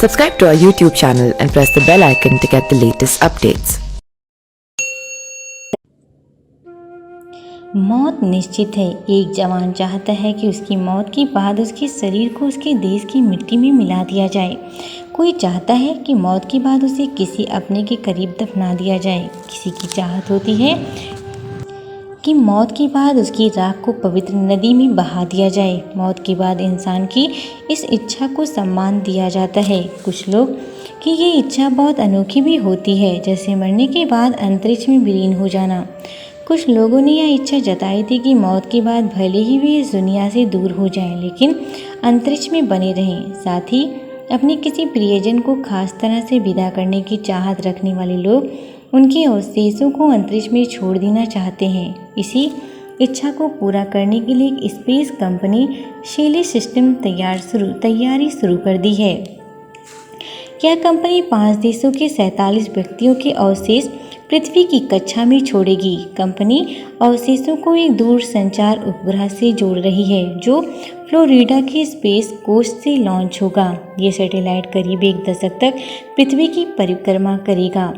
Subscribe to our YouTube channel and press the bell icon to get the latest updates. मौत निश्चित है। एक जवान चाहता है कि उसकी मौत के बाद उसके शरीर को उसके देश की मिट्टी में मिला दिया जाए। कोई चाहता है कि मौत के बाद उसे किसी अपने के करीब दफना दिया जाए। किसी की चाहत होती है कि मौत के बाद उसकी राख को पवित्र नदी में बहा दिया जाए। मौत के बाद इंसान की इस इच्छा को सम्मान दिया जाता है। कुछ लोग कि ये इच्छा बहुत अनोखी भी होती है, जैसे मरने के बाद अंतरिक्ष में विलीन हो जाना। कुछ लोगों ने यह इच्छा जताई थी कि मौत के बाद भले ही वे इस दुनिया से दूर हो जाएं, लेकिन अंतरिक्ष में बने रहें। साथ ही अपने किसी प्रियजन को खास तरह से विदा करने की चाहत रखने वाले लोग उनके अवशेषों को अंतरिक्ष में छोड़ देना चाहते हैं। इसी इच्छा को पूरा करने के लिए एक स्पेस कंपनी शेली सिस्टम तैयारी शुरू कर दी है। यह कंपनी 5 देशों के 47 व्यक्तियों के अवशेष पृथ्वी की कक्षा में छोड़ेगी। कंपनी अवशेषों को एक दूर संचार उपग्रह से जोड़ रही है, जो फ्लोरिडा के स्पेस कोस्ट से लॉन्च होगा। ये सैटेलाइट करीब 1 दशक तक पृथ्वी की परिक्रमा करेगा।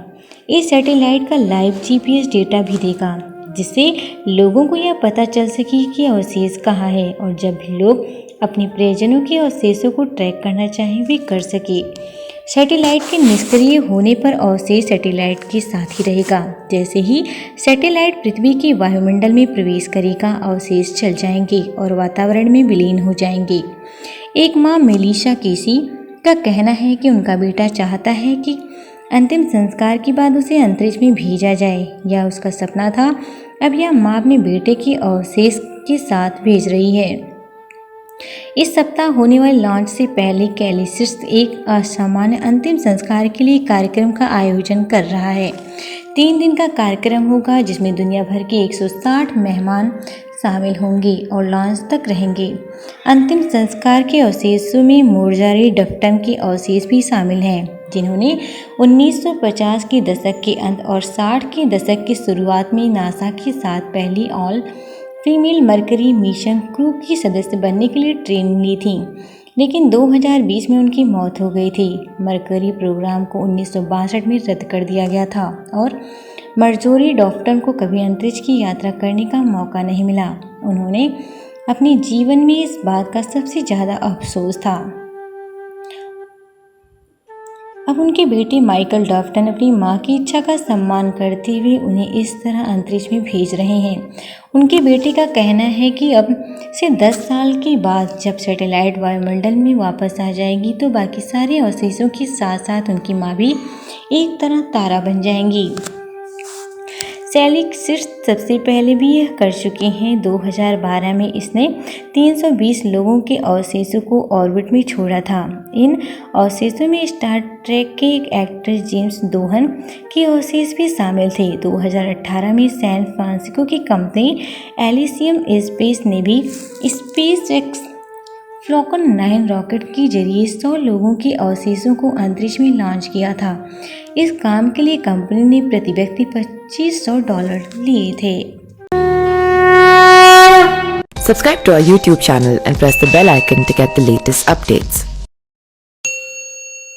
इस सैटेलाइट का लाइव GPS डेटा भी देगा, जिससे लोगों को यह पता चल सके कि अवशेष कहाँ है, और जब भी लोग अपने प्रियजनों के अवशेषों को ट्रैक करना चाहें वे कर सके। सैटेलाइट के निष्क्रिय होने पर अवशेष सैटेलाइट के साथ ही रहेगा। जैसे ही सैटेलाइट पृथ्वी के वायुमंडल में प्रवेश करेगा, अवशेष चल जाएंगे और वातावरण में विलीन हो जाएंगे। एक माँ मेलिशा केसी का कहना है कि उनका बेटा चाहता है कि अंतिम संस्कार के बाद उसे अंतरिक्ष में भेजा जाए। यह उसका सपना था। अब यह माँ अपने बेटे के अवशेष के साथ भेज रही है। इस सप्ताह होने वाले लॉन्च से पहले कैलिसिस एक असामान्य अंतिम संस्कार के लिए कार्यक्रम का आयोजन कर रहा है। 3 दिन का कार्यक्रम होगा, जिसमें दुनिया भर के 160 मेहमान शामिल होंगे और लॉन्च तक रहेंगे। अंतिम संस्कार के अवशेषों में मोर्जारी डफ्टन के अवशेष भी शामिल हैं, जिन्होंने 1950 के दशक के अंत और 60 के दशक की शुरुआत में नासा के साथ पहली all female mercury mission crew की सदस्य बनने के लिए ट्रेनिंग ली थी, लेकिन 2020 में उनकी मौत हो गई थी। मरकरी प्रोग्राम को 1962 में रद्द कर दिया गया था और मर्जोरी डॉफ्टन को कभी अंतरिक्ष की यात्रा करने का मौका नहीं मिला। उन्होंने अपने जीवन में इस बात का सबसे ज़्यादा अफसोस था। अब उनके बेटे माइकल डॉफ्टन अपनी मां की इच्छा का सम्मान करते हुए उन्हें इस तरह अंतरिक्ष में भेज रहे हैं। उनके बेटे का कहना है कि अब से 10 साल के बाद जब सैटेलाइट वायुमंडल में वापस आ जाएगी, तो बाकी सारे अवशेषों के साथ साथ उनकी मां भी एक तरह तारा बन जाएंगी। सेलिक्सिस सबसे पहले भी यह कर चुके हैं। 2012 में इसने 320 लोगों के अवशेषों को ऑर्बिट में छोड़ा था। इन अवशेषों में स्टार ट्रेक के एक एक्टर जेम्स दोहन के अवशेष भी शामिल थे। 2018 में सैन फ्रांसिस्को की कंपनी एलिसियम स्पेस ने भी स्पेसएक्स फाल्कन 9 रॉकेट के जरिए 100 लोगों के अवशेषों को अंतरिक्ष में लॉन्च किया था। इस काम के लिए कंपनी ने प्रति व्यक्ति $2500 लिए थे। Subscribe to our YouTube channel and press the bell icon to get the latest updates.